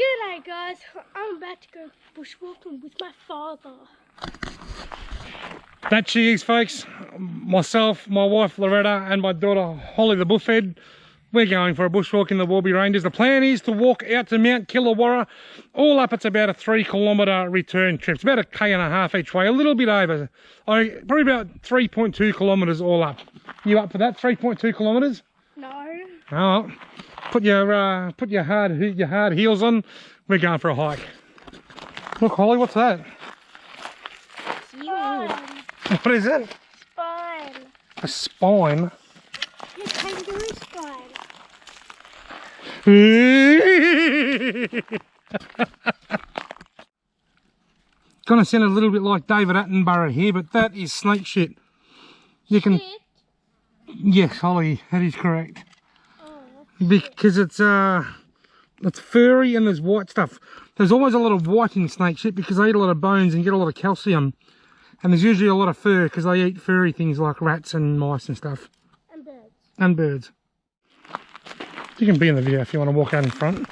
G'day guys, I'm about to go bushwalking with my father. That she is, folks. Myself, my wife Loretta and my daughter Holly the bullfed. We're going for a bushwalk in the Warby Ranges. The plan is to walk out to Mount Killawarra. All up, it's about a 3 kilometre return trip. It's about 1.5 km each way, a little bit over. Probably about 3.2 kilometres all up. You up for that? 3.2 kilometres? No. Oh, put your hard heels on. We're going for a hike. Look, Holly, what's that? Spine. What is it? Spine. A spine. A kangaroo spine. Gonna sound a little bit like David Attenborough here, but that is snake shit. You can. Shit. Yes, Holly, that is correct. Oh. Because it's furry and there's white stuff. There's always a lot of white in snake shit because they eat a lot of bones and get a lot of calcium. And there's usually a lot of fur because they eat furry things like rats and mice and stuff. And birds. And birds. You can be in the video if you want to walk out in front.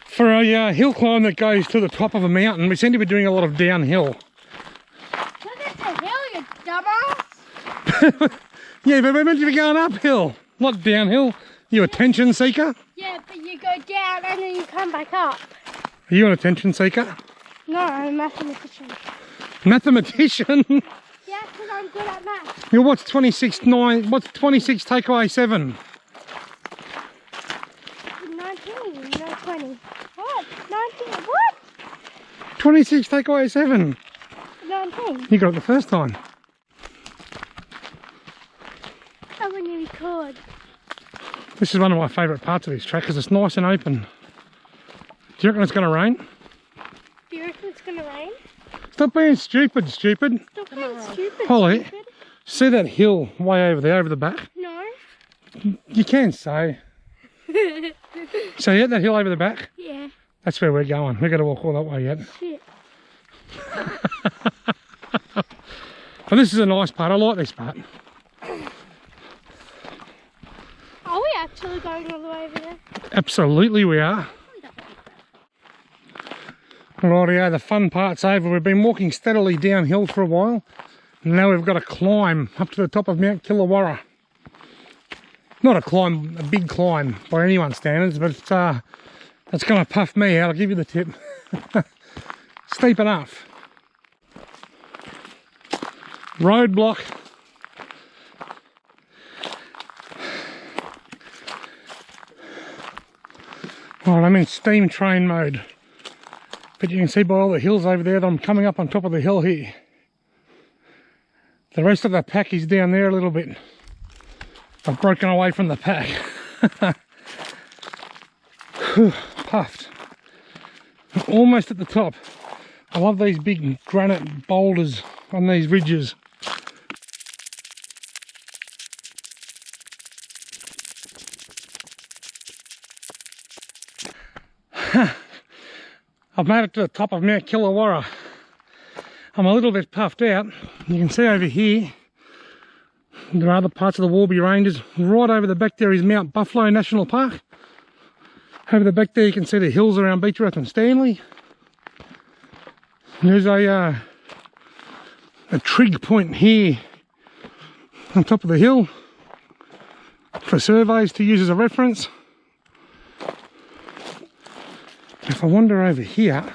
For a hill climb that goes to the top of a mountain, we seem to be doing a lot of downhill. Look at the hill, you dumbass. Yeah, but we're meant to be going uphill, not downhill. You attention seeker? Yeah, but you go down and then you come back up. Are you an attention seeker? No, I'm a mathematician. Mathematician? Yeah, because I'm good at math. Yeah, what's 26 take away 7? 19, no 20. What? 19, what? 26 take away 7. 19. You got it the first time. Oh, when you record. This is one of my favourite parts of this track because it's nice and open. Do you reckon it's going to rain? Do you reckon it's going to rain? Stop being stupid. Stop being stupid, Holly, stupid. see that hill way over there, over the back? No. You can say. So yeah, that hill over the back? Yeah. That's where we're going. We're going to walk all that way yet. Shit. And this is a nice part. I like this part. Are we actually going all the way over there? Absolutely we are. Rightio, the fun part's over. We've been walking steadily downhill for a while. And now we've got to climb up to the top of Mount Killawarra. Not a climb, a big climb by anyone's standards, but it's going to puff me out. I'll give you the tip. Steep enough. Roadblock. Right, I'm in steam train mode. But you can see by all the hills over there that I'm coming up on top of the hill here. The rest of the pack is down there a little bit. I've broken away from the pack. Puffed. Almost at the top. I love these big granite boulders on these ridges. I've made it to the top of Mount Killawarra. I'm a little bit puffed out. You can see over here, there are other parts of the Warby Ranges. Right over the back there is Mount Buffalo National Park. Over the back there you can see the hills around Beechworth and Stanley. There's a trig point here on top of the hill for surveys to use as a reference. If I wander over here,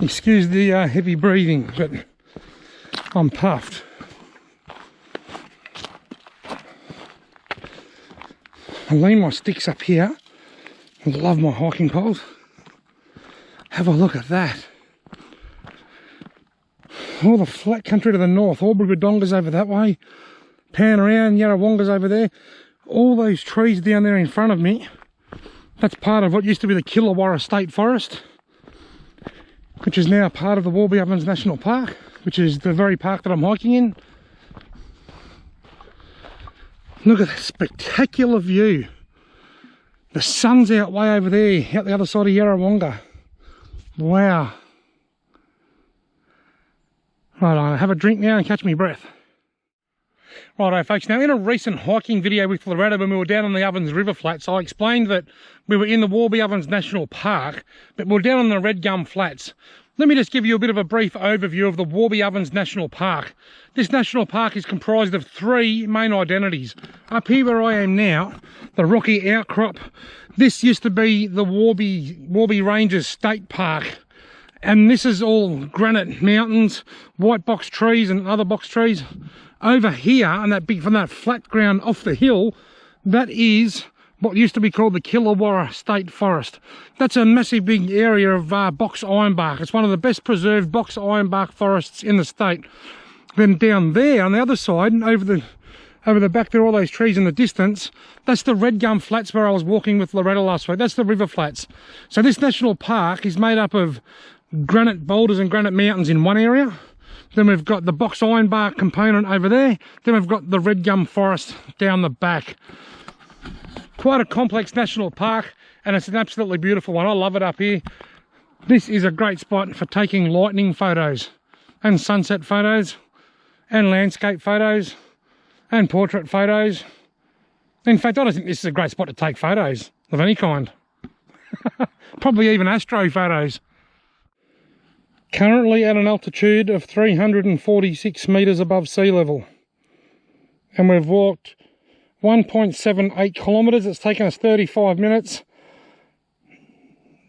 excuse the heavy breathing, but I'm puffed. I lean my sticks up here. I love my hiking poles. Have a look at that. All the flat country to the north, Albury-Wodonga's over that way. Pan around, Yarrawonga's over there. All those trees down there in front of me, that's part of what used to be the Killawarra State Forest, which is now part of the Warby Ovens National Park, which is the very park that I'm hiking in. Look at that spectacular view. The sun's out way over there, out the other side of Yarrawonga. Wow. Right, I'll have a drink now and catch me breath. Righto folks, now in a recent hiking video with Loretta when we were down on the Ovens River Flats, I explained that we were in the Warby Ovens National Park, but we're down on the Red Gum Flats. Let me just give you a bit of a brief overview of the Warby Ovens National Park. This national park is comprised of three main identities. Up here where I am now, the Rocky Outcrop, this used to be the Warby Ranges State Park. And this is all granite mountains, white box trees and other box trees. Over here, on that big, from that flat ground off the hill, that is what used to be called the Killawarra State Forest. That's a massive big area of box ironbark. It's one of the best preserved box ironbark forests in the state. Then down there on the other side, over the back there, all those trees in the distance, that's the Red Gum Flats where I was walking with Loretta last week. That's the river flats. So this national park is made up of granite boulders and granite mountains in one area. Then we've got the box ironbark component over there. Then we've got the Red Gum Forest down the back. Quite a complex national park, and it's an absolutely beautiful one. I love it up here. This is a great spot for taking lightning photos and sunset photos and landscape photos and portrait photos. In fact, I don't think this is a great spot to take photos of any kind. Probably even astro photos. Currently at an altitude of 346 metres above sea level. And we've walked 1.78 kilometres. It's taken us 35 minutes.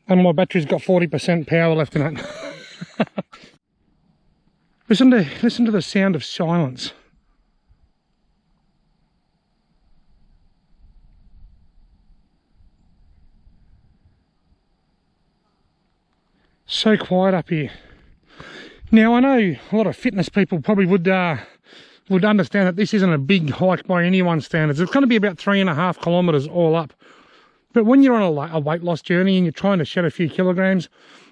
And my battery's got 40% power left in it. Listen to the sound of silence. So quiet up here. Now I know a lot of fitness people probably would understand that this isn't a big hike by anyone's standards. It's going to be about 3.5 kilometres all up. But when you're on a weight loss journey and you're trying to shed a few kilograms,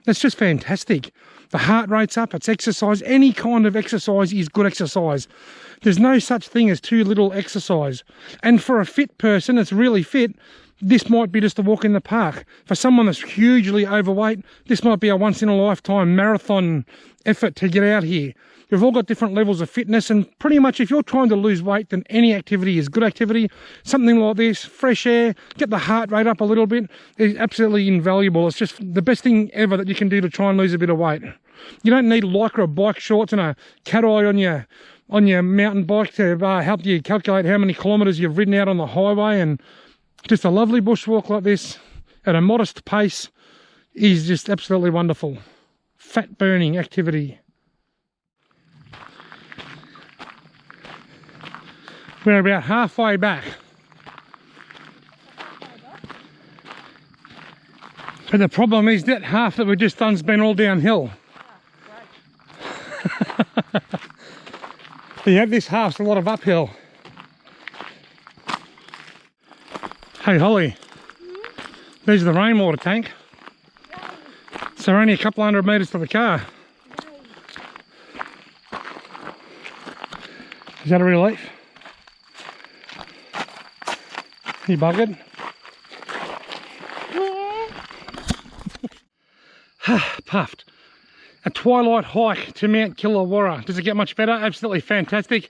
that's just fantastic. The heart rate's up, it's exercise. Any kind of exercise is good exercise. There's no such thing as too little exercise. And for a fit person that's really fit, this might be just a walk in the park. For someone that's hugely overweight, this might be a once-in-a-lifetime marathon effort to get out here. We've all got different levels of fitness, and pretty much if you're trying to lose weight, then any activity is good activity. Something like this, fresh air, get the heart rate up a little bit, is absolutely invaluable. It's just the best thing ever that you can do to try and lose a bit of weight. You don't need Lycra bike shorts and a cat eye on your mountain bike to help you calculate how many kilometres you've ridden out on the highway. And just a lovely bushwalk like this at a modest pace is just absolutely wonderful. Fat burning activity. We're about halfway back. But the problem is that half that we've just done's been all downhill. Yeah, this half's a lot of uphill. Hey Holly, there's the rainwater tank. So only a couple hundred metres to the car. Is that a relief? You buggered? Yeah. Puffed. A twilight hike to Mount Killawarra. Does it get much better? Absolutely fantastic.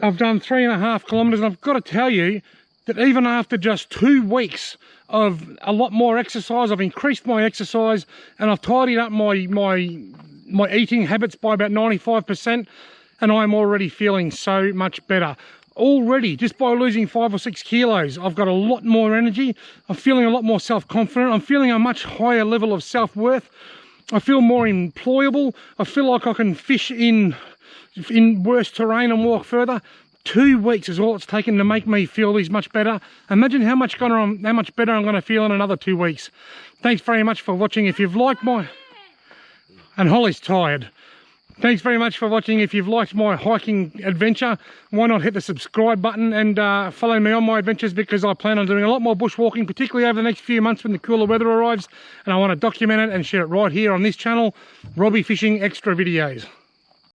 I've done 3.5 kilometres, and I've got to tell you that even after just 2 weeks of a lot more exercise, I've increased my exercise and I've tidied up my eating habits by about 95%, and I'm already feeling so much better. Already, just by losing 5 or 6 kilos, I've got a lot more energy. I'm feeling a lot more self-confident. I'm feeling a much higher level of self-worth. I feel more employable. I feel like I can fish in worse terrain and walk further. 2 weeks is all it's taken to make me feel this much better. Imagine how much better I'm going to feel in another 2 weeks. Thanks very much for watching. If you've liked my... And Holly's tired. Thanks very much for watching. If you've liked my hiking adventure, why not hit the subscribe button and follow me on my adventures, because I plan on doing a lot more bushwalking, particularly over the next few months when the cooler weather arrives, and I want to document it and share it right here on this channel, Robbie Fishing Extra Videos.